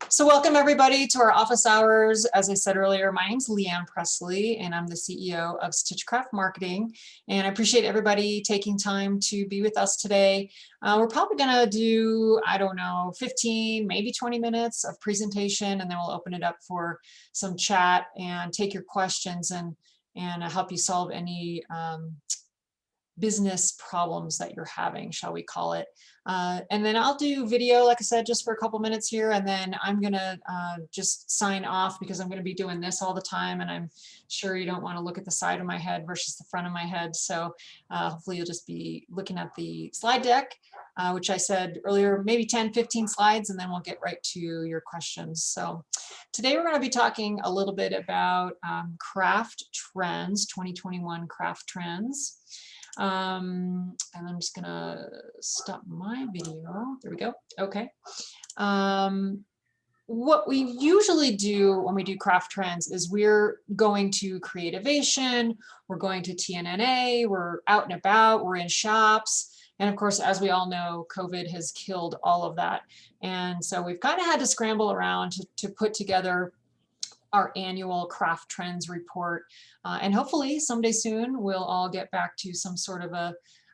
So welcome everybody to our office hours. As I said earlier, my name's Leanne Pressly and I'm the CEO of Stitchcraft Marketing. And I appreciate everybody taking time to be with us today. We're probably gonna do, I don't know, 15, maybe 20 minutes of presentation, and then we'll open it up for some chat and take your questions and help you solve any business problems that you're having, shall we call it. And then I'll do video, like I said, just for a couple minutes here, and then I'm gonna just sign off because I'm gonna be doing this all the time, and I'm sure you don't want to look at the side of my head versus the front of my head. So hopefully you'll just be looking at the slide deck, which I said earlier, maybe 10, 15 slides, and then we'll get right to your questions. So today we're going to be talking a little bit about craft trends, 2021 craft trends. And I'm just gonna stop my video. There we go. Okay. What we usually do when we do craft trends is we're going to Creativation, we're going to TNNA, we're out and about, we're in shops. And of course, as we all know, COVID has killed all of that. And so we've kind of had to scramble around to put together our annual craft trends report. And hopefully someday soon, we'll all get back to some sort of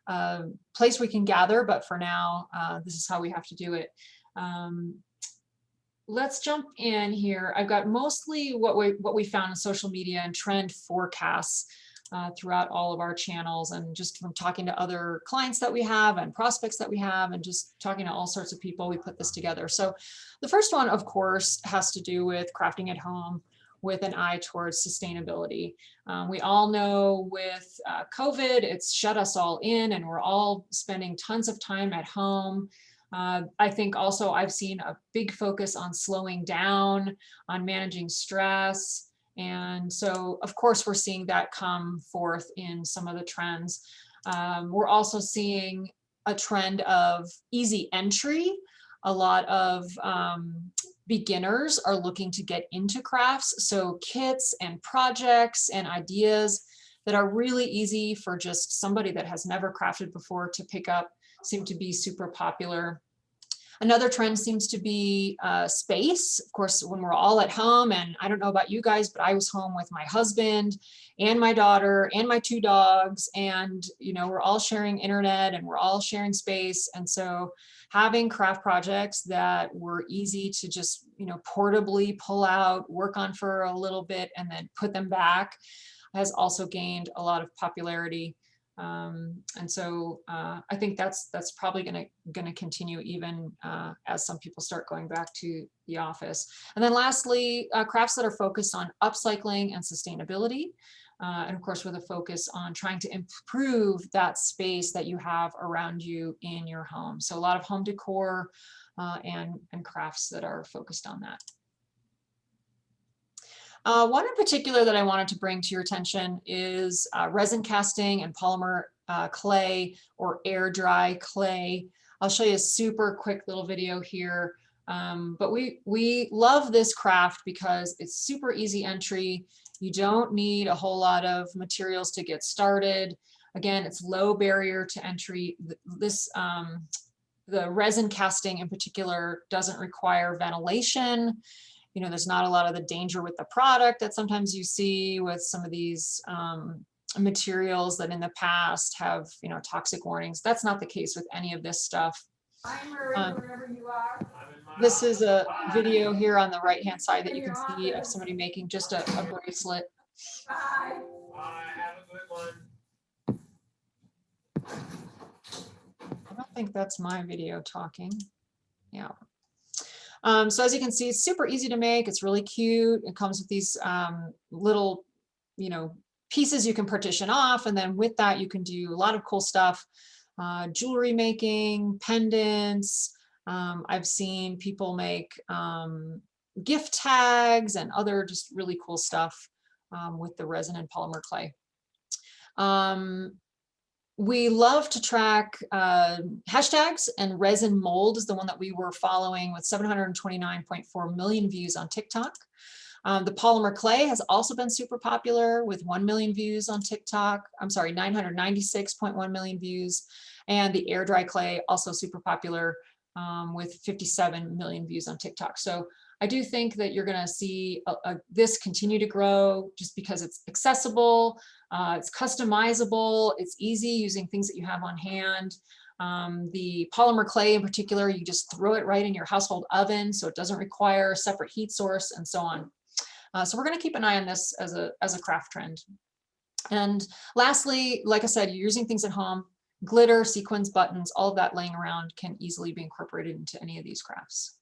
a place we can gather. But for now, this is how we have to do it. Let's jump in here. I've got mostly what we found in social media and trend forecasts throughout all of our channels, and just from talking to other clients that we have and prospects that we have and just talking to all sorts of people, we put this together. So the first one, of course, has to do with crafting at home with an eye towards sustainability. We all know with COVID, it's shut us all in and we're all spending tons of time at home. I think also I've seen a big focus on slowing down, on managing stress. And so, of course, we're seeing that come forth in some of the trends. We're also seeing a trend of easy entry. A lot of beginners are looking to get into crafts. So kits and projects and ideas that are really easy for just somebody that has never crafted before to pick up seem to be super popular. Another trend seems to be space. Of course, when we're all at home, and I don't know about you guys, but I was home with my husband and my daughter and my 2 dogs, and we're all sharing internet and we're all sharing space. And so having craft projects that were easy to just portably pull out, work on for a little bit, and then put them back has also gained a lot of popularity. And so I think that's probably going to continue even as some people start going back to the office. And then lastly, crafts that are focused on upcycling and sustainability. And of course, with a focus on trying to improve that space that you have around you in your home. So a lot of home decor and crafts that are focused on that. One in particular that I wanted to bring to your attention is resin casting and polymer clay or air dry clay. I'll show you a super quick little video here. But we love this craft because it's super easy entry. You don't need a whole lot of materials to get started. Again, it's low barrier to entry. The resin casting in particular doesn't require ventilation. There's not a lot of the danger with the product that sometimes you see with some of these materials that in the past have, toxic warnings. That's not the case with any of this stuff. Wherever you are. This is a video here on the right-hand side that you can see of somebody making just a bracelet. Bye. Have a good one. I don't think that's my video talking. Yeah. So as you can see, it's super easy to make. It's really cute. It comes with these little, pieces you can partition off. And then with that, you can do a lot of cool stuff. Jewelry making, pendants. I've seen people make gift tags and other just really cool stuff with the resin and polymer clay. We love to track hashtags, and resin mold is the one that we were following with 729.4 million views on TikTok. The polymer clay has also been super popular with 1 million views on TikTok. I'm sorry, 996.1 million views. And the air dry clay, also super popular with 57 million views on TikTok. So I do think that you're going to see this continue to grow just because it's accessible, it's customizable, it's easy using things that you have on hand. The polymer clay in particular, you just throw it right in your household oven, so it doesn't require a separate heat source and so on. So we're going to keep an eye on this as a craft trend. And lastly, like I said, you're using things at home, glitter, sequins, buttons, all of that laying around can easily be incorporated into any of these crafts.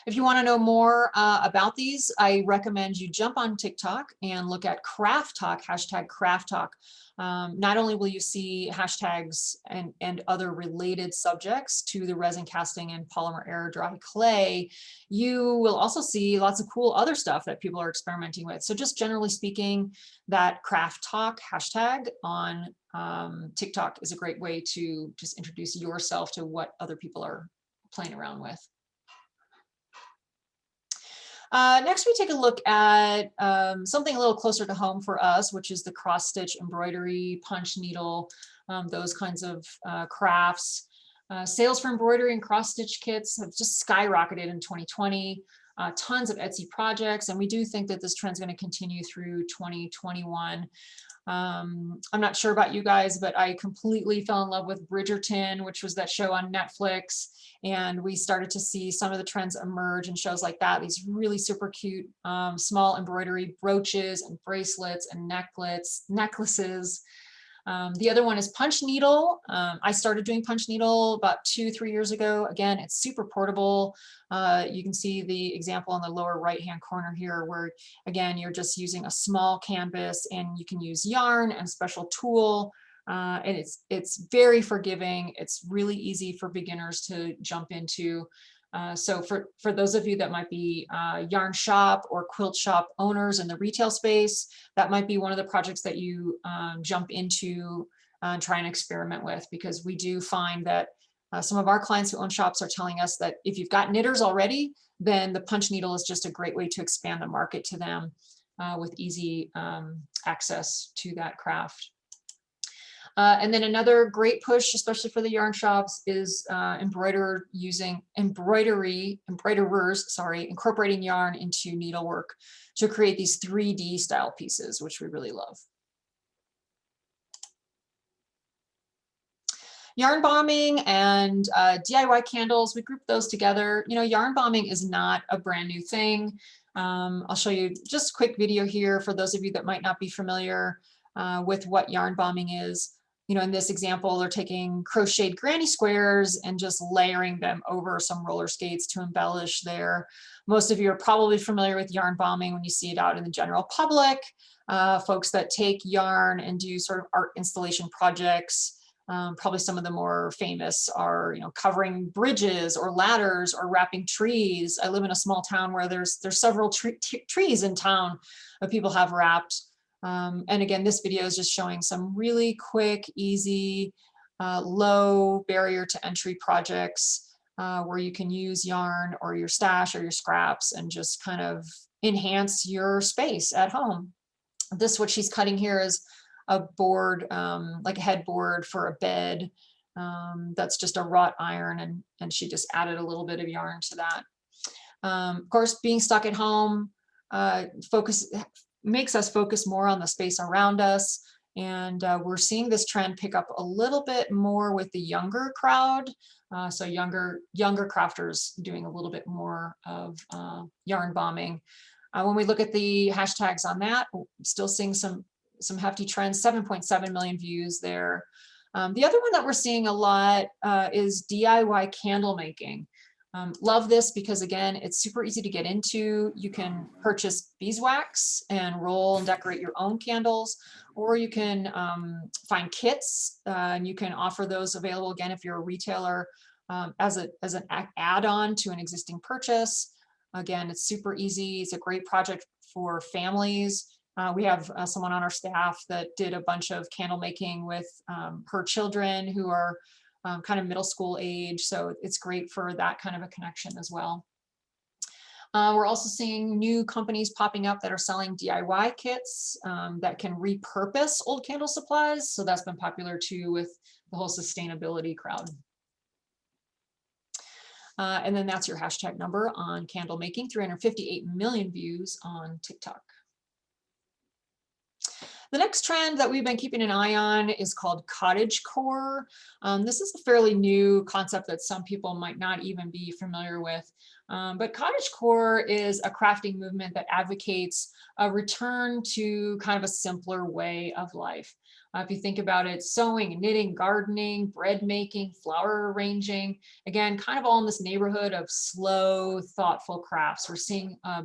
If you want to know more about these, I recommend you jump on TikTok and look at Craft Talk, hashtag Craft Talk. Not only will you see hashtags and other related subjects to the resin casting and polymer air dry clay, you will also see lots of cool other stuff that people are experimenting with. So just generally speaking, that Craft Talk hashtag on TikTok is a great way to just introduce yourself to what other people are playing around with. Next, we take a look at something a little closer to home for us, which is the cross stitch, embroidery, punch needle, those kinds of crafts. Sales for embroidery and cross stitch kits have just skyrocketed in 2020. Tons of Etsy projects, and we do think that this trend is going to continue through 2021. I'm not sure about you guys, but I completely fell in love with Bridgerton, which was that show on Netflix. And we started to see some of the trends emerge in shows like that. These really super cute small embroidery brooches and bracelets and necklaces. The other one is punch needle. I started doing punch needle about 2-3 years ago. Again, it's super portable. You can see the example in the lower right-hand corner here where, again, you're just using a small canvas and you can use yarn and a special tool. And it's very forgiving. It's really easy for beginners to jump into. So for those of you that might be yarn shop or quilt shop owners in the retail space, that might be one of the projects that you jump into and try and experiment with, because we do find that some of our clients who own shops are telling us that if you've got knitters already, then the punch needle is just a great way to expand the market to them with easy access to that craft. And then another great push, especially for the yarn shops, is embroiderers, incorporating yarn into needlework to create these 3D style pieces, which we really love. Yarn bombing and DIY candles, we group those together. You know, yarn bombing is not a brand new thing. I'll show you just a quick video here for those of you that might not be familiar with what yarn bombing is. You know, in this example, they're taking crocheted granny squares and just layering them over some roller skates to embellish there. Most of you are probably familiar with yarn bombing when you see it out in the general public. Folks that take yarn and do sort of art installation projects. Probably some of the more famous are, you know, covering bridges or ladders or wrapping trees. I live in a small town where there's several trees in town that people have wrapped. And again, this video is just showing some really quick, easy, low barrier to entry projects where you can use yarn or your stash or your scraps and just kind of enhance your space at home. This, what she's cutting here, is a board, like a headboard for a bed. That's just a wrought iron, and she just added a little bit of yarn to that. Of course, being stuck at home, makes us focus more on the space around us. And we're seeing this trend pick up a little bit more with the younger crowd. So younger crafters doing a little bit more of yarn bombing. When we look at the hashtags on that, still seeing some hefty trends, 7.7 million views there. The other one that we're seeing a lot is DIY candle making. Love this because, again, it's super easy to get into. You can purchase beeswax and roll and decorate your own candles, or you can find kits and you can offer those available, again, if you're a retailer, as an add-on to an existing purchase. Again, it's super easy. It's a great project for families. We have someone on our staff that did a bunch of candle making with her children who are kind of middle school age. So it's great for that kind of a connection as well. We're also seeing new companies popping up that are selling DIY kits that can repurpose old candle supplies. So that's been popular too with the whole sustainability crowd. And then that's your hashtag number on candle making, 358 million views on TikTok. The next trend that we've been keeping an eye on is called cottagecore. This is a fairly new concept that some people might not even be familiar with. But cottagecore is a crafting movement that advocates a return to kind of a simpler way of life. If you think about it, sewing, knitting, gardening, bread making, flower arranging, again, kind of all in this neighborhood of slow, thoughtful crafts. We're seeing a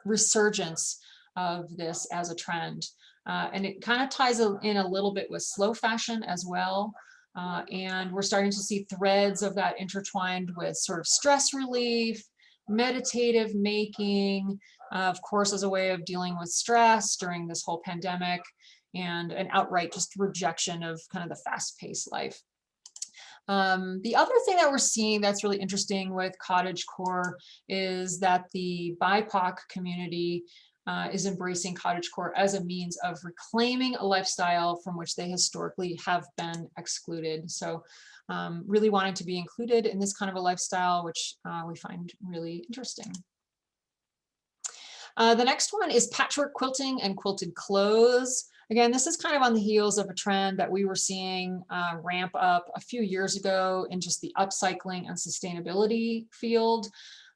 resurgence of this as a trend. And it kind of ties in a little bit with slow fashion as well. And we're starting to see threads of that intertwined with sort of stress relief, meditative making, of course, as a way of dealing with stress during this whole pandemic, and an outright just rejection of kind of the fast-paced life. The other thing that we're seeing that's really interesting with cottagecore is that the BIPOC community is embracing cottagecore as a means of reclaiming a lifestyle from which they historically have been excluded. So really wanting to be included in this kind of a lifestyle, which we find really interesting. The next one is patchwork quilting and quilted clothes. Again, this is kind of on the heels of a trend that we were seeing ramp up a few years ago in just the upcycling and sustainability field.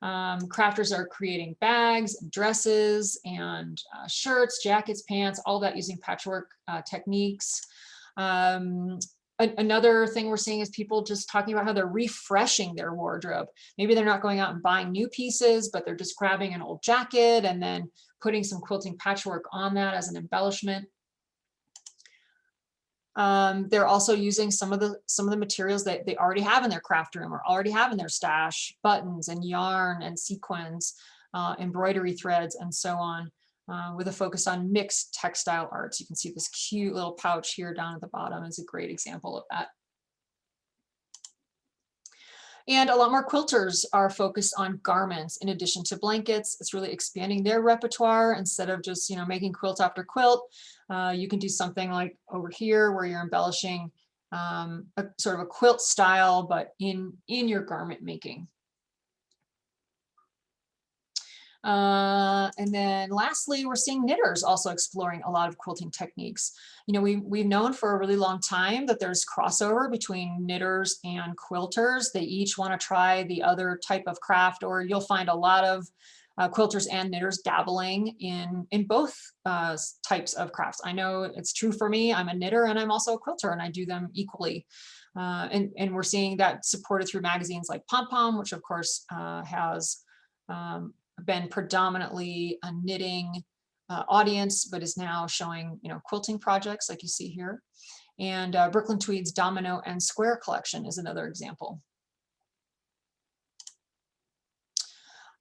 Crafters are creating bags, and dresses, and shirts, jackets, pants, all that using patchwork techniques. Another thing we're seeing is people just talking about how they're refreshing their wardrobe. Maybe they're not going out and buying new pieces, but they're just grabbing an old jacket and then putting some quilting patchwork on that as an embellishment. They're also using some of the materials that they already have in their craft room or already have in their stash, buttons and yarn and sequins, embroidery threads, and so on, with a focus on mixed textile arts. You can see this cute little pouch here down at the bottom is a great example of that. And a lot more quilters are focused on garments in addition to blankets. It's really expanding their repertoire. Instead of just, making quilt after quilt, you can do something like over here where you're embellishing a sort of a quilt style, but in your garment making. And then lastly, we're seeing knitters also exploring a lot of quilting techniques. We've known for a really long time that there's crossover between knitters and quilters. They each want to try the other type of craft, or you'll find a lot of quilters and knitters dabbling in both types of crafts. I know it's true for me. I'm a knitter and I'm also a quilter, and I do them equally. And we're seeing that supported through magazines like Pom Pom, which of course has been predominantly a knitting audience, but is now showing quilting projects like you see here. And Brooklyn Tweed's Domino and Square collection is another example.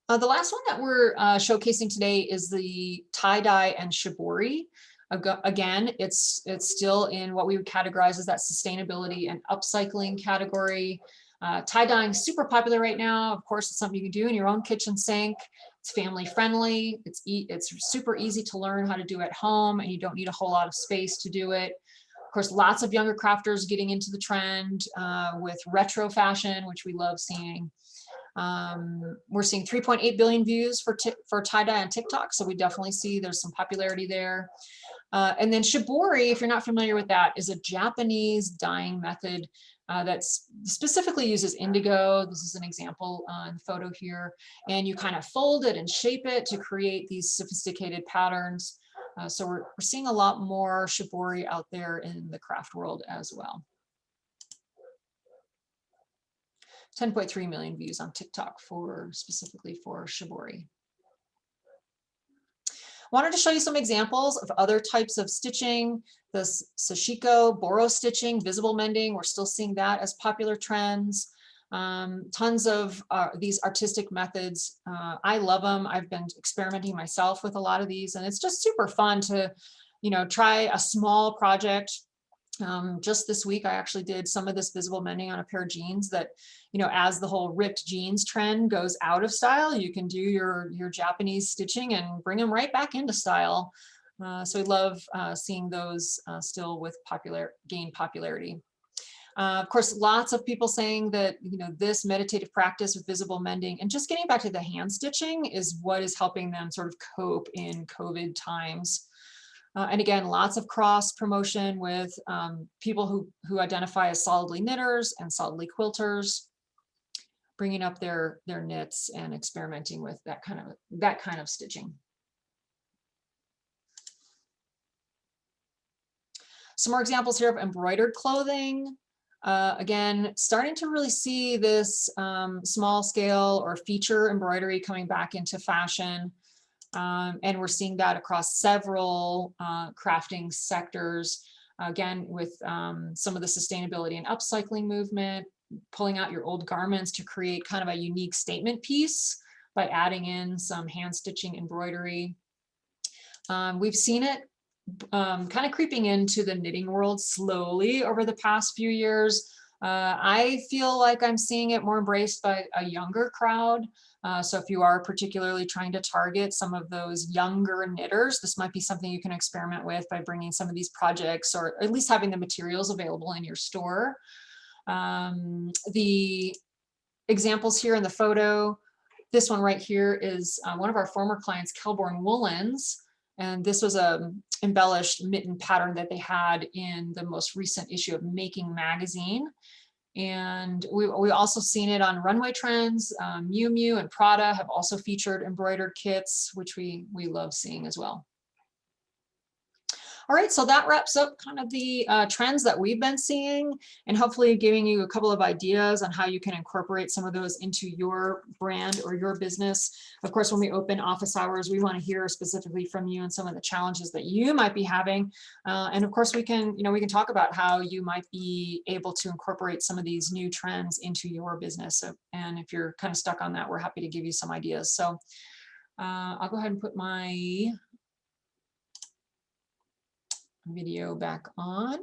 The last one that we're showcasing today is the tie-dye and shibori. Again, it's still in what we would categorize as that sustainability and upcycling category. Tie-dyeing super popular right now. Of course, it's something you can do in your own kitchen sink. It's family friendly. It's super easy to learn how to do at home, and you don't need a whole lot of space to do it. Of course, lots of younger crafters getting into the trend with retro fashion, which we love seeing. We're seeing 3.8 billion views for tie-dye on TikTok, so we definitely see there's some popularity there. And then shibori, if you're not familiar with that, is a Japanese dyeing method that specifically uses indigo. This is an example in the photo here. And you kind of fold it and shape it to create these sophisticated patterns. So we're seeing a lot more shibori out there in the craft world as well. 10.3 million views on TikTok specifically for shibori. Wanted to show you some examples of other types of stitching. The sashiko, boro stitching, visible mending, we're still seeing that as popular trends. Tons of these artistic methods. I love them. I've been experimenting myself with a lot of these, and it's just super fun to, try a small project. Just this week, I actually did some of this visible mending on a pair of jeans that, as the whole ripped jeans trend goes out of style, you can do your Japanese stitching and bring them right back into style. So we love seeing those still with gain popularity. Of course, lots of people saying that, this meditative practice with visible mending and just getting back to the hand stitching is what is helping them sort of cope in COVID times. And again, lots of cross promotion with people who identify as solidly knitters and solidly quilters, bringing up their knits and experimenting with that kind of stitching. Some more examples here of embroidered clothing. Again, starting to really see this small scale or feature embroidery coming back into fashion. And we're seeing that across several crafting sectors, again, with some of the sustainability and upcycling movement, pulling out your old garments to create kind of a unique statement piece by adding in some hand stitching embroidery. We've seen it kind of creeping into the knitting world slowly over the past few years. I feel like I'm seeing it more embraced by a younger crowd. So if you are particularly trying to target some of those younger knitters, this might be something you can experiment with by bringing some of these projects or at least having the materials available in your store. The examples here in the photo, this one right here is one of our former clients, Kelborn Woolens. And this was a embellished mitten pattern that they had in the most recent issue of Making magazine. And we also seen it on runway trends. Miu Miu and Prada have also featured embroidered kits, which we love seeing as well. All right, so that wraps up kind of the trends that we've been seeing and hopefully giving you a couple of ideas on how you can incorporate some of those into your brand or your business. Of course, when we open office hours, we want to hear specifically from you and some of the challenges that you might be having. And of course, we can talk about how you might be able to incorporate some of these new trends into your business. So, and if you're kind of stuck on that, we're happy to give you some ideas. So I'll go ahead and put my video back on.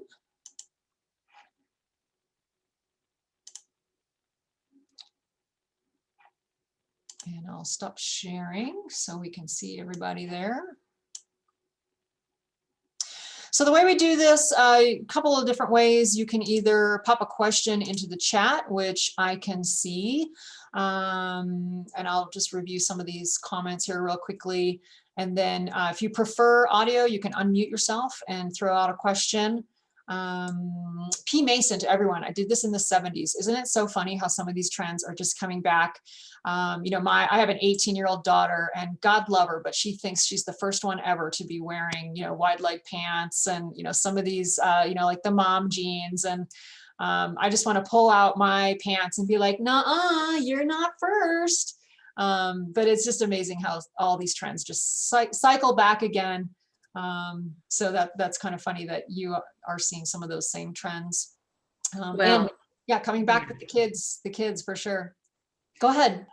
And I'll stop sharing so we can see everybody there. So the way we do this, a couple of different ways. You can either pop a question into the chat, which I can see, and I'll just review some of these comments here real quickly. And then if you prefer audio, you can unmute yourself and throw out a question. P. Mason to everyone. I did this in the 70s. Isn't it so funny how some of these trends are just coming back? I have an 18-year-old daughter, and God love her, but she thinks she's the first one ever to be wearing, wide leg pants and, some of these, like the mom jeans. And I just want to pull out my pants and be like, "Nuh-uh, you're not first." But it's just amazing how all these trends just cycle back again. So that's kind of funny that you are seeing some of those same trends. And yeah, coming back with the kids for sure. Go ahead.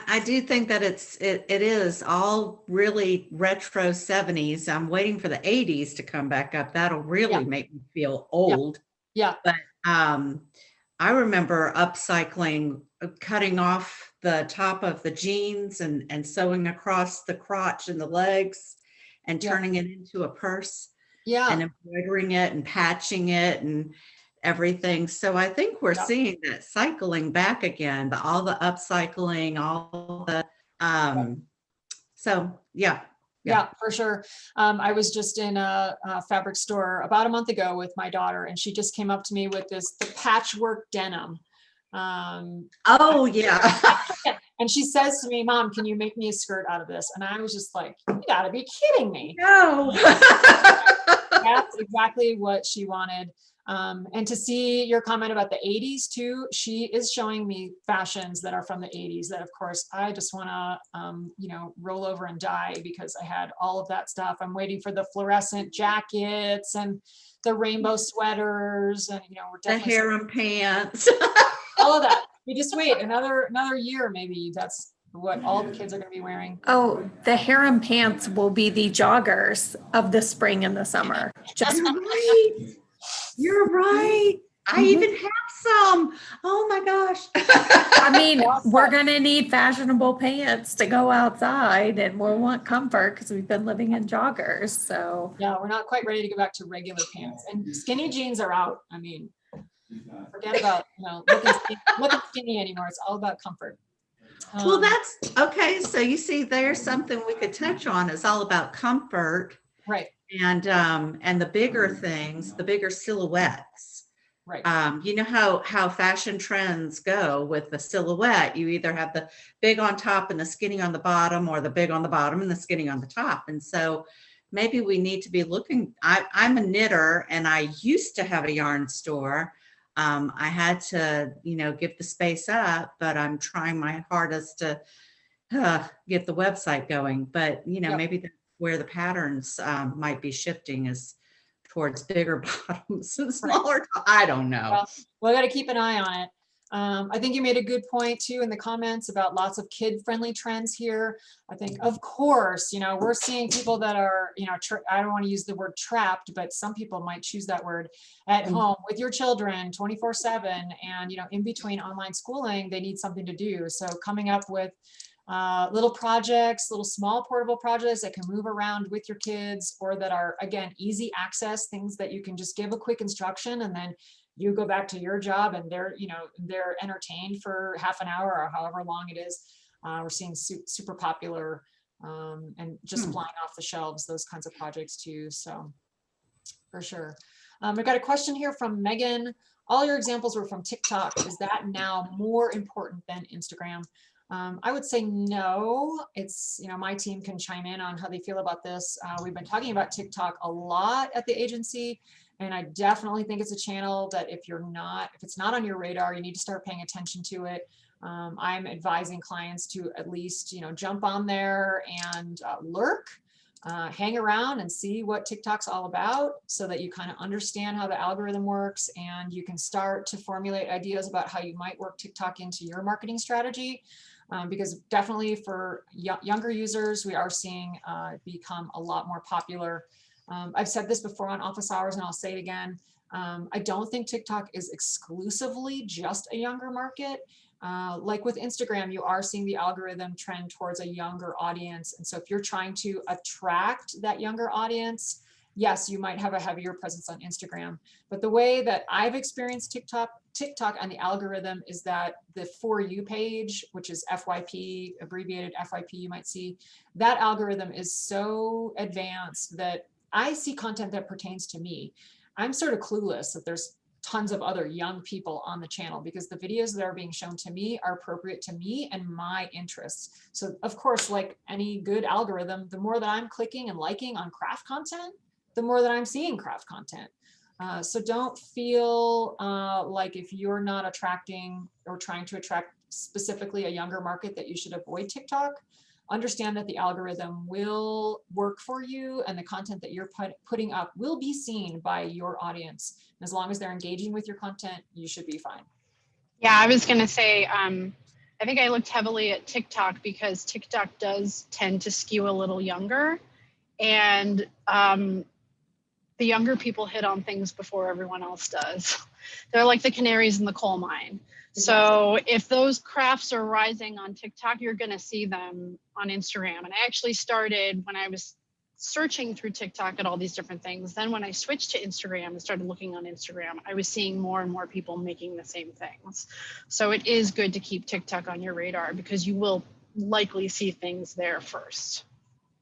I do think that it is all really retro 70s. I'm waiting for the 80s to come back up. That'll really make me feel old. Yeah. But I remember upcycling, cutting off the top of the jeans and sewing across the crotch and the legs and turning it into a purse. Yeah. And embroidering it and patching it and everything. So I think we're seeing that cycling back again, all the upcycling, all the so yeah, for sure. I was just in a fabric store about a month ago with my daughter, and she just came up to me with the patchwork denim. And she says to me, "Mom, can you make me a skirt out of this?" And I was just like, "You gotta be kidding me." No. That's exactly what she wanted. And to see your comment about the 80s too, she is showing me fashions that are from the 80s that, of course, I just want to, roll over and die because I had all of that stuff. I'm waiting for the fluorescent jackets and the rainbow sweaters and, we're definitely the harem pants. all of that. You just wait another year, maybe that's what all the kids are going to be wearing. Oh, the harem pants will be the joggers of the spring and the summer. Just You're right. I even have some. Oh my gosh. I mean, we're going to need fashionable pants to go outside, and we'll want comfort because we've been living in joggers. So yeah, we're not quite ready to go back to regular pants, and skinny jeans are out. I mean, Forget about, looking skinny anymore. It's all about comfort. Well, that's okay. So you see, there's something we could touch on. It's all about comfort Right, and the bigger things, the bigger silhouettes. right. You know how fashion trends go with the silhouette. You either have the big on top and the skinny on the bottom, or the big on the bottom and the skinny on the top. And so maybe we need to be looking. I'm a knitter, and I used to have a yarn store. I had to, give the space up, but I'm trying my hardest to get the website going. But, Yep. maybe that's where the patterns might be shifting, is towards bigger bottoms and smaller. I don't know. Well, I got to keep an eye on it. I think you made a good point too in the comments about lots of kid-friendly trends here. I think, of course, we're seeing people that are, I don't want to use the word trapped, but some people might choose that word, at home with your children 24/7, and in between online schooling, they need something to do. So coming up with little projects, little small portable projects that can move around with your kids, or that are, again, easy access, things that you can just give a quick instruction and then you go back to your job, and they're entertained for half an hour or however long it is. We're seeing super popular and just flying off the shelves, those kinds of projects too. So for sure. I've got a question here from Megan. All your examples were from TikTok. Is that now more important than Instagram? I would say no. It's, my team can chime in on how they feel about this. We've been talking about TikTok a lot at the agency, and I definitely think it's a channel that if it's not on your radar, you need to start paying attention to it. I'm advising clients to at least, jump on there and lurk, hang around and see what TikTok's all about, so that you kind of understand how the algorithm works, and you can start to formulate ideas about how you might work TikTok into your marketing strategy. Because definitely for younger users, we are seeing become a lot more popular. I've said this before on office hours, and I'll say it again. I don't think TikTok is exclusively just a younger market. Like with Instagram, you are seeing the algorithm trend towards a younger audience. And so if you're trying to attract that younger audience, yes, you might have a heavier presence on Instagram. But the way that I've experienced TikTok and the algorithm is that the For You page, which is FYP, abbreviated FYP, you might see, that algorithm is so advanced that I see content that pertains to me. I'm sort of clueless that there's tons of other young people on the channel, because the videos that are being shown to me are appropriate to me and my interests. So of course, like any good algorithm, the more that I'm clicking and liking on craft content, the more that I'm seeing craft content. So don't feel like if you're not attracting or trying to attract specifically a younger market that you should avoid TikTok. Understand that the algorithm will work for you, and the content that you're putting up will be seen by your audience. And as long as they're engaging with your content, you should be fine. Yeah, I was going to say, I think I looked heavily at TikTok because TikTok does tend to skew a little younger, and the younger people hit on things before everyone else does. They're like the canaries in the coal mine. So if those crafts are rising on TikTok, you're going to see them on Instagram. And I actually started when I was searching through TikTok at all these different things. Then when I switched to Instagram and started looking on Instagram, I was seeing more and more people making the same things. So it is good to keep TikTok on your radar, because you will likely see things there first.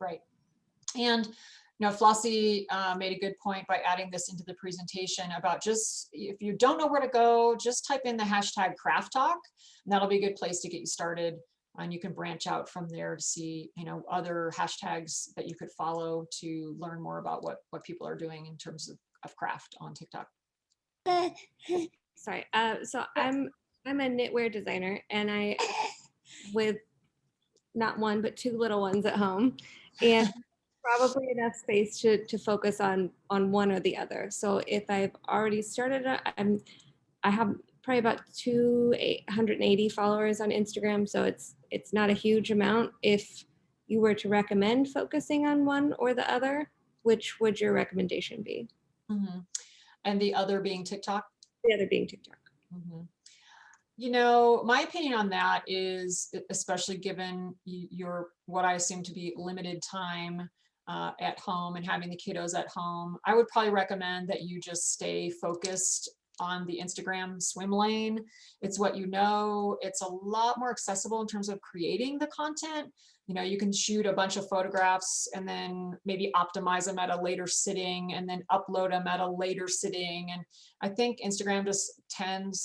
Right. And Flossie made a good point by adding this into the presentation about, just if you don't know where to go, just type in the hashtag craft talk, and that'll be a good place to get you started. And you can branch out from there to see, other hashtags that you could follow to learn more about what people are doing in terms of craft on TikTok. Sorry. So I'm a knitwear designer, and I with not one but two little ones at home, and probably enough space to focus on one or the other. So if I've already started, I have probably about 280 followers on Instagram. So it's not a huge amount. If you were to recommend focusing on one or the other, which would your recommendation be? Mm-hmm. And the other being TikTok? The other being TikTok. Mm-hmm. My opinion on that is, especially given your what I assume to be limited time at home and having the kiddos at home, I would probably recommend that you just stay focused on the Instagram swim lane. It's what you know. It's a lot more accessible in terms of creating the content. You know, you can shoot a bunch of photographs and then maybe optimize them at a later sitting and then upload them at a later sitting. And I think Instagram just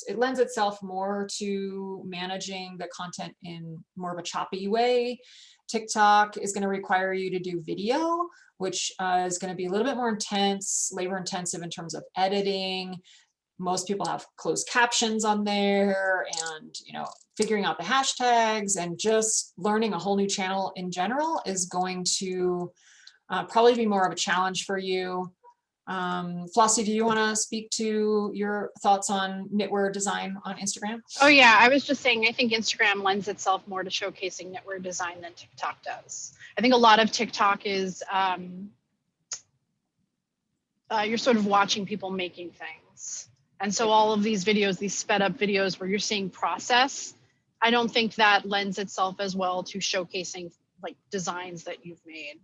it lends itself more to managing the content in more of a choppy way. TikTok is going to require you to do video, which is going to be a little bit more intense, labor intensive in terms of editing. Most people have closed captions on there, and you know, figuring out the hashtags and just learning a whole new channel in general is going to probably be more of a challenge for you. Flossie, do you want to speak to your thoughts on knitwear design on Instagram? Oh yeah, I was just saying, I think Instagram lends itself more to showcasing knitwear design than TikTok does. I think a lot of TikTok is you're sort of watching people making things. And so all of these videos, these sped up videos where you're seeing process, I don't think that lends itself as well to showcasing like designs that you've made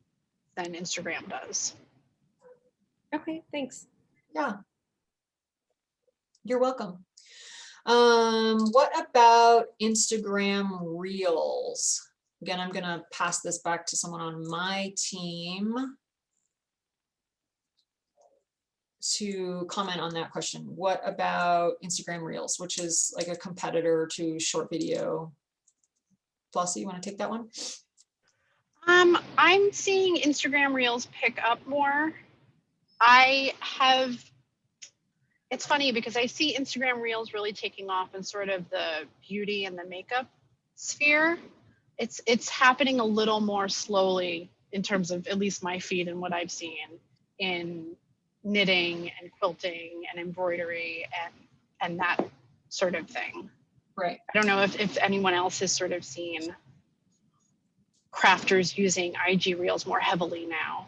than Instagram does. Okay, thanks. Yeah. You're welcome. What about Instagram Reels? Again, I'm going to pass this back to someone on my team to comment on that question. What about Instagram Reels, which is like a competitor to short video? Flossie, you want to take that one? I'm seeing Instagram Reels pick up more. It's funny because I see Instagram Reels really taking off in sort of the beauty and the makeup sphere. It's happening a little more slowly in terms of at least my feed and what I've seen in knitting and quilting and embroidery and that sort of thing. Right. I don't know if anyone else has sort of seen crafters using IG Reels more heavily now.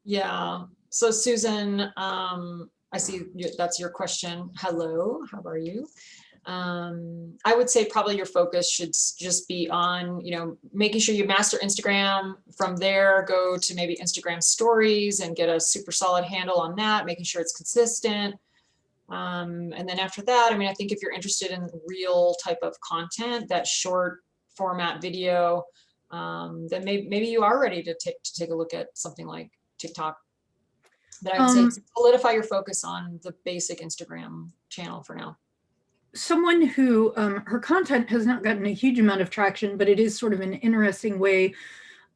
Yeah. So Susan, I see that's your question. Hello, how are you? I would say probably your focus should just be on, you know, making sure you master Instagram. From there, go to maybe Instagram stories and get a super solid handle on that, making sure it's consistent. And then after that, I mean, I think if you're interested in real type of content, that short format video, then maybe you are ready to take a look at something like TikTok. But I would say solidify your focus on the basic Instagram channel for now. Someone who her content has not gotten a huge amount of traction, but it is sort of an interesting way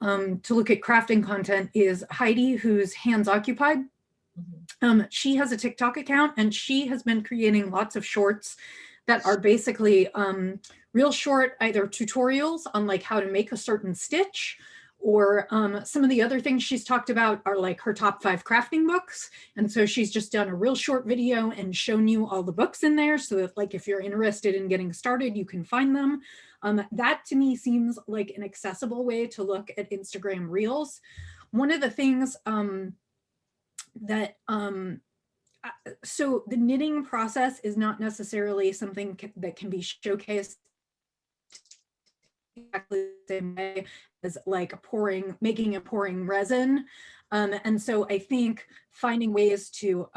to look at crafting content is Heidi, who's Hands Occupied. She has a TikTok account and she has been creating lots of shorts that are basically real short, either tutorials on like how to make a certain stitch, or some of the other things she's talked about are like her top 5 crafting books. And so she's just done a real short video and shown you all the books in there so that like if you're interested in getting started, you can find them. That to me seems like an accessible way to look at Instagram Reels. One of the things so the knitting process is not necessarily something that can be showcased exactly the same way as like making and pouring resin. And so I think finding ways to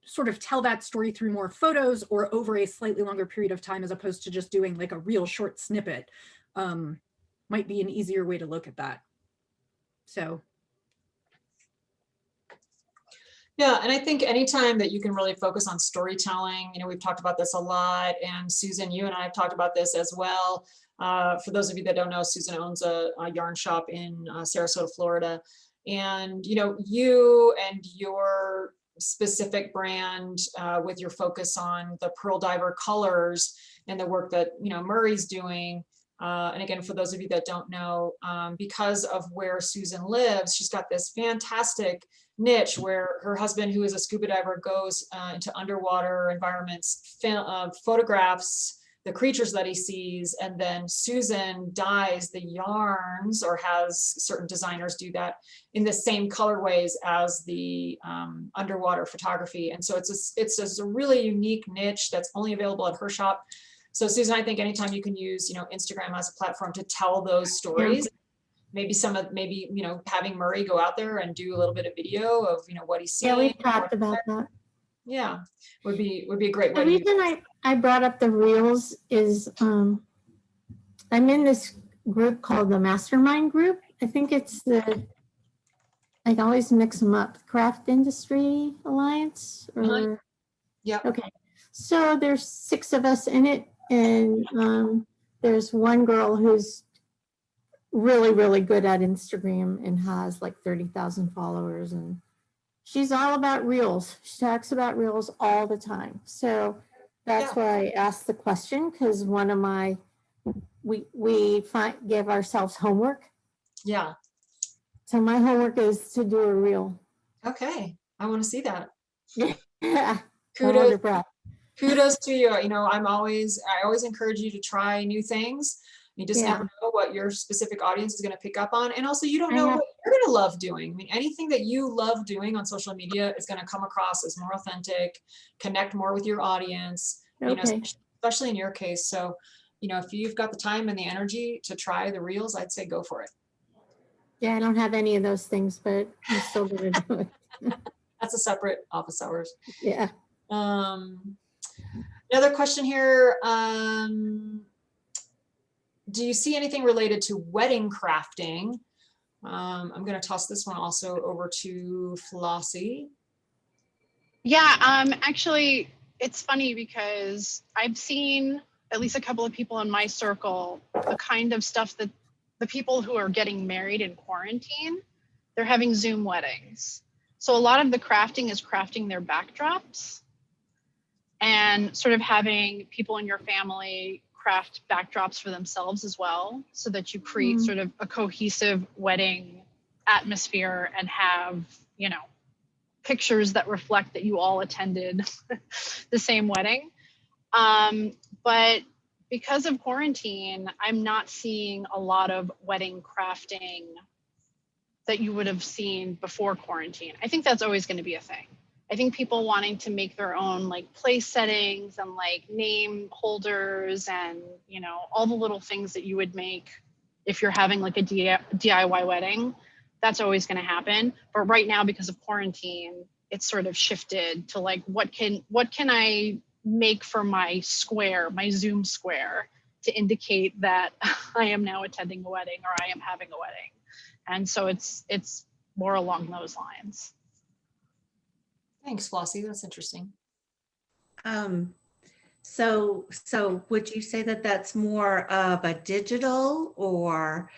sort of tell that story through more photos or over a slightly longer period of time, as opposed to just doing like a real short snippet, might be an easier way to look at that. So. Yeah, and I think anytime that you can really focus on storytelling, you know, we've talked about this a lot, and Susan, you and I have talked about this as well. For those of you that don't know, Susan owns a yarn shop in Sarasota, Florida. And, you know, you and your specific brand with your focus on the Pearl Diver colors and the work that, you know, Murray's doing. And again, for those of you that don't know, because of where Susan lives, she's got this fantastic niche where her husband, who is a scuba diver, goes into underwater environments, photographs the creatures that he sees, and then Susan dyes the yarns, or has certain designers do that in the same colorways as the underwater photography. And so it's a really unique niche that's only available at her shop. So Susan, I think anytime you can use, you know, Instagram as a platform to tell those stories, maybe having Murray go out there and do a little bit of video of, what he's seeing. Yeah, we've talked about that. Yeah, would be a great The way to use reason I brought up the reels is I'm in this group called the Mastermind Group. I think it's I always mix them up, Craft Industry Alliance or. Yep. Okay, so there's 6 of us in it, and there's one girl who's really, really good at Instagram and has like 30,000 followers, and she's all about reels. She talks about reels all the time. So that's why I asked the question, because one of we give ourselves homework. Yeah. So my homework is to do a reel. Okay, I want to see that. Yeah. Kudos to you. I always encourage you to try new things. You just never know what your specific audience is going to pick up on. And also you don't know what you're going to love doing. I mean, anything that you love doing on social media is going to come across as more authentic, connect more with your audience, especially in your case. So, if you've got the time and the energy to try the reels, I'd say go for it. Yeah, I don't have any of those things, but I'm still going to do it. That's a separate office hours. Yeah. Another question here. Do you see anything related to wedding crafting? I'm going to toss this one also over to Flossie. Yeah, actually, it's funny because I've seen at least a couple of people in my circle, the kind of stuff that the people who are getting married in quarantine, they're having Zoom weddings. So a lot of the crafting is crafting their backdrops and sort of having people in your family craft backdrops for themselves as well, so that you create sort of a cohesive wedding atmosphere and have, pictures that reflect that you all attended the same wedding. But because of quarantine, I'm not seeing a lot of wedding crafting that you would have seen before quarantine. I think that's always going to be a thing. I think people wanting to make their own place settings and name holders and, all the little things that you would make if you're having a DIY wedding, that's always going to happen. But right now, because of quarantine, it's sort of shifted to what can I make for my square, my Zoom square, to indicate that I am now attending a wedding or I am having a wedding. And so it's more along those lines. Thanks, Flossie. That's interesting. So would you say that that's more of a digital, or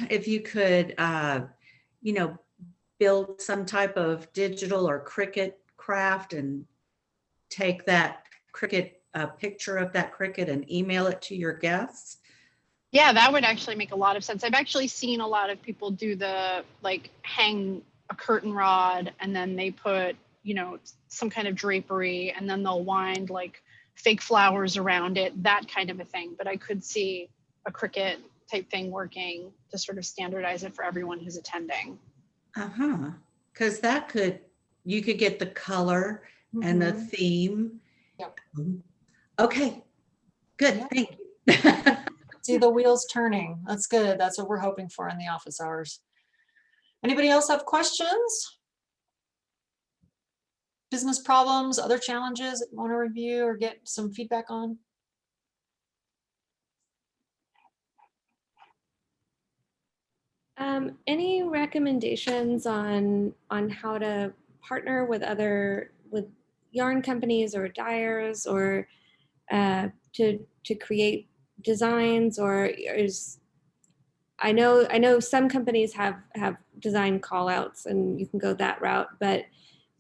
if you could, build some type of digital or Cricut craft and take that Cricut, picture of that Cricut and email it to your guests? Yeah, that would actually make a lot of sense. I've actually seen a lot of people do the hang a curtain rod and then they put, some kind of drapery and then they'll wind fake flowers around it, that kind of a thing. But I could see a Cricut type thing working to sort of standardize it for everyone who's attending. Because you could get the color and the theme. Yep. Okay, good, thank you. See the wheels turning. That's good. That's what we're hoping for in the office hours. Anybody else have questions? Business problems, other challenges that you want to review or get some feedback on? Any recommendations on how to partner with yarn companies or dyers, or to create designs, or I know some companies have design call outs and you can go that route, but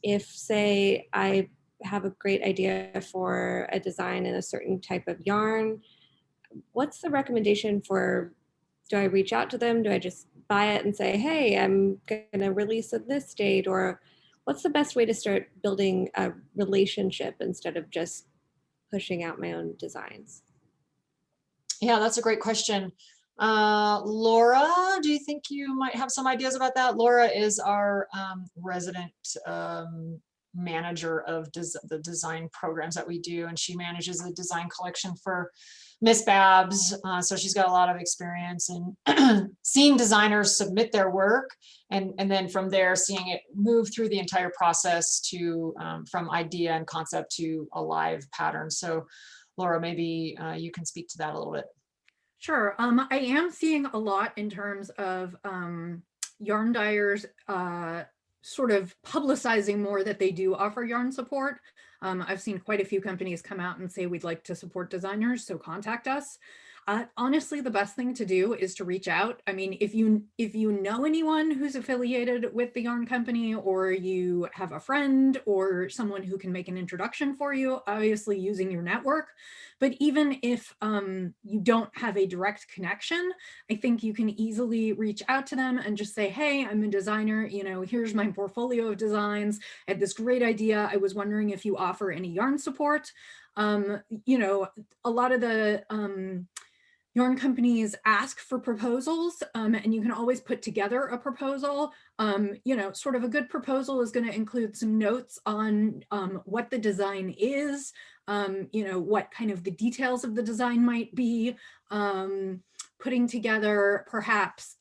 if say I have a great idea for a design in a certain type of yarn, what's the recommendation for, do I reach out to them? Do I just buy it and say, hey, I'm gonna release at this date? Or what's the best way to start building a relationship instead of just pushing out my own designs? Yeah, that's a great question. Laura, do you think you might have some ideas about that? Laura is our resident manager of the design programs that we do, and she manages the design collection for Miss Babs. So she's got a lot of experience in seeing designers submit their work, and then from there seeing it move through the entire process to from idea and concept to a live pattern. So Laura, maybe you can speak to that a little bit. Sure. I am seeing a lot in terms of yarn dyers sort of publicizing more that they do offer yarn support. I've seen quite a few companies come out and say, we'd like to support designers, so contact us. Honestly, the best thing to do is to reach out. I mean, if you know anyone who's affiliated with the yarn company, or you have a friend or someone who can make an introduction for you, obviously using your network. But even if you don't have a direct connection, I think you can easily reach out to them and just say, hey, I'm a designer, you know, here's my portfolio of designs. I had this great idea. I was wondering if you offer any yarn support. You know, a lot of the yarn companies ask for proposals, and you can always put together a proposal. You know, sort of a good proposal is going to include some notes on what the design is, you know, what kind of the details of the design might be, putting together perhaps,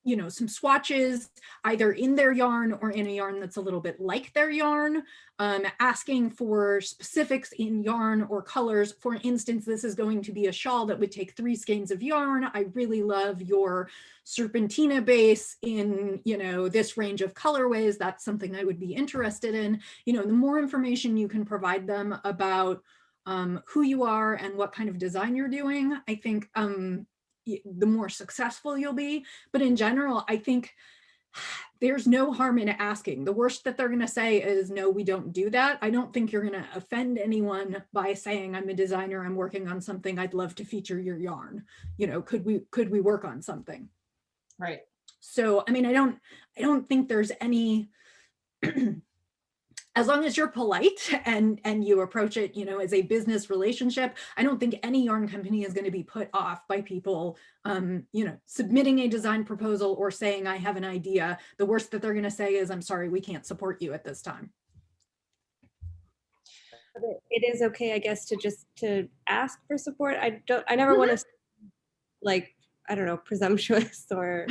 you know, some swatches either in their yarn or in a yarn that's a little bit like their yarn, asking for specifics in yarn or colors. For instance, this is going to be a shawl that would take 3 skeins of yarn. I really love your serpentina base in, you know, this range of colorways. That's something I would be interested in. You know, the more information you can provide them about who you are and what kind of design you're doing, I think the more successful you'll be. But in general, I think there's no harm in asking. The worst that they're going to say is, no, we don't do that. I don't think you're going to offend anyone by saying, I'm a designer, I'm working on something, I'd love to feature your yarn. You know, could we work on something? Right. So, I mean, I don't think there's any as long as you're polite and you approach it, you know, as a business relationship, I don't think any yarn company is going to be put off by people, you know, submitting a design proposal or saying, I have an idea. The worst that they're going to say is, I'm sorry, we can't support you at this time. It is okay, I guess, to ask for support. I never want to, like, I don't know, presumptuous or.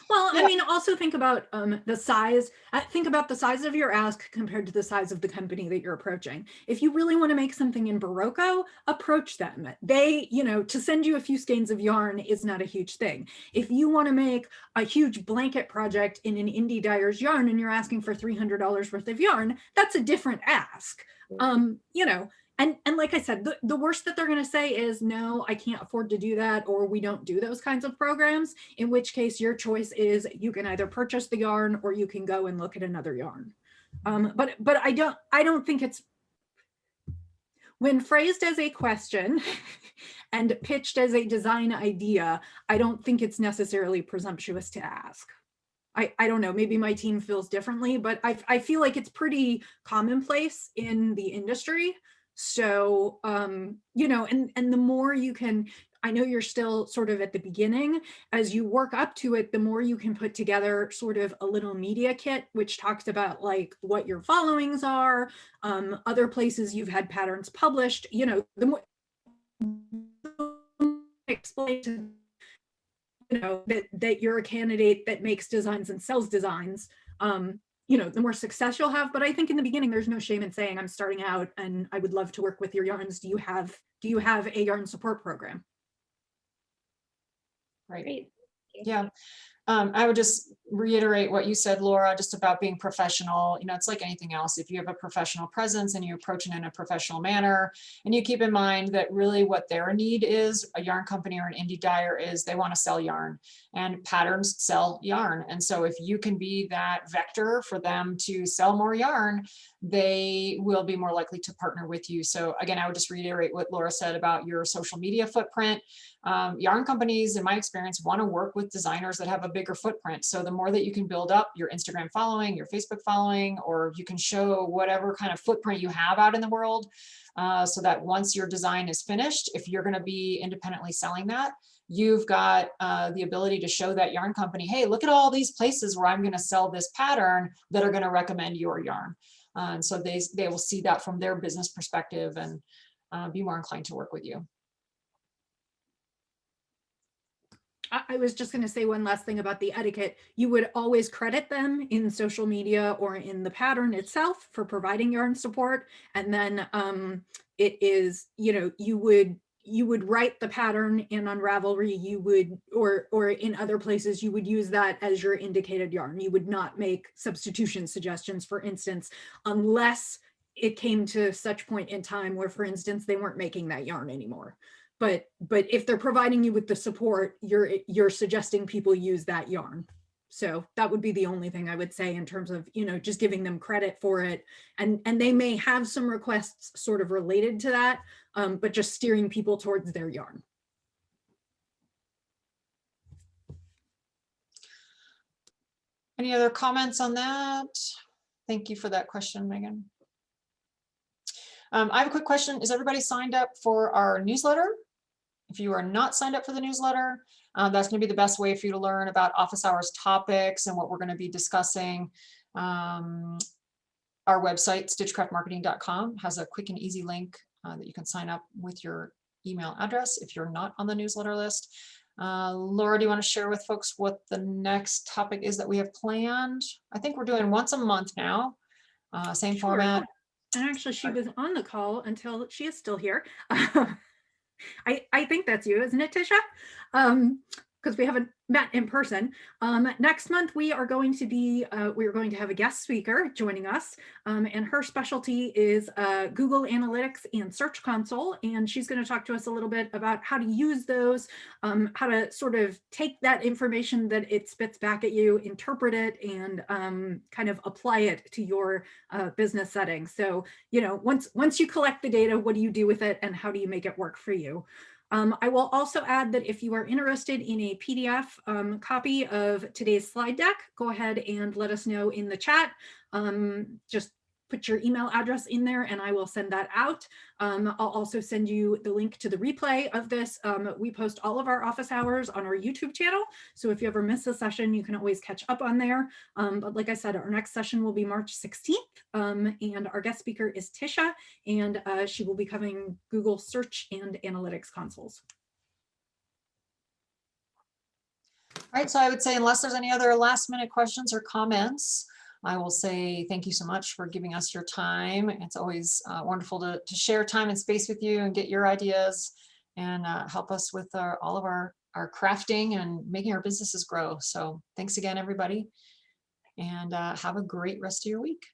Well, I mean, also think about the size. Think about the size of your ask compared to the size of the company that you're approaching. If you really want to make something in Barocco, approach them. They, you know, to send you a few skeins of yarn is not a huge thing. If you want to make a huge blanket project in an indie dyer's yarn and you're asking for $300 worth of yarn, that's a different ask. You know, and like I said, the worst that they're going to say is, no, I can't afford to do that, or we don't do those kinds of programs, in which case your choice is you can either purchase the yarn or you can go and look at another yarn. But I don't think it's, when phrased as a question and pitched as a design idea, I don't think it's necessarily presumptuous to ask. I don't know, maybe my team feels differently, but I feel like it's pretty commonplace in the industry. So, you know, and the more you can, I know you're still sort of at the beginning, as you work up to it, the more you can put together sort of a little media kit, which talks about like what your followings are, other places you've had patterns published, you know, the more explain to, you know, that you're a candidate that makes designs and sells designs, you know, the more success you'll have. But I think in the beginning, there's no shame in saying, I'm starting out and I would love to work with your yarns. Do you have a yarn support program? Right. Great. Yeah. I would just reiterate what you said, Laura, just about being professional. You know, it's like anything else. If you have a professional presence and you approach it in a professional manner, and you keep in mind that really what their need is, a yarn company or an indie dyer, is they want to sell yarn, and patterns sell yarn. And so if you can be that vector for them to sell more yarn, they will be more likely to partner with you. So again, I would just reiterate what Laura said about your social media footprint. Yarn companies, in my experience, want to work with designers that have a bigger footprint. So the more that you can build up your Instagram following, your Facebook following, or you can show whatever kind of footprint you have out in the world, so that once your design is finished, if you're going to be independently selling that, you've got the ability to show that yarn company, hey, look at all these places where I'm going to sell this pattern that are going to recommend your yarn. And so they will see that from their business perspective and be more inclined to work with you. I was just going to say one last thing about the etiquette. You would always credit them in social media or in the pattern itself for providing yarn support. And then it is, you would write the in Unravelry, you would, or in other places, you would use that as your indicated yarn. You would not make substitution suggestions, for instance, unless it came to such point in time where, for instance, they weren't making that yarn anymore. But if they're providing you with the support, you're suggesting people use that yarn. So that would be the only thing I would say in terms of, just giving them credit for it. And they may have some requests sort of related to that, but just steering people towards their yarn. Any other comments on that? Thank you for that question, Megan. I have a quick question. Is everybody signed up for our newsletter? If you are not signed up for the newsletter, that's going to be the best way for you to learn about office hours topics and what we're going to be discussing. Our website, stitchcraftmarketing.com, has a quick and easy link that you can sign up with your email address if you're not on the newsletter list. Laura, do you want to share with folks what the next topic is that we have planned? I think we're doing once a month now, same format. And actually, she was on the call until she is still here. I think that's you, isn't it, Tisha? Because we haven't met in person. Next month, we are going to have a guest speaker joining us, and her specialty is Google Analytics and Search Console, and she's going to talk to us a little bit about how to use those, how to sort of take that information that it spits back at you, interpret it, and kind of apply it to your business settings. So, once you collect the data, what do you do with it, and how do you make it work for you? I will also add that if you are interested in a PDF copy of today's slide deck, go ahead and let us know in the chat. Just put your email address in there and I will send that out. I'll also send you the link to the replay of this. We post all of our office hours on our YouTube channel. So if you ever miss a session, you can always catch up on there. But like I said, our next session will be March 16th. And our guest speaker is Tisha, and she will be covering Google Search and Analytics consoles. All right, so I would say unless there's any other last minute questions or comments, I will say thank you so much for giving us your time. It's always wonderful to share time and space with you and get your ideas and help us with all of our crafting and making our businesses grow. So thanks again, everybody, and have a great rest of your week.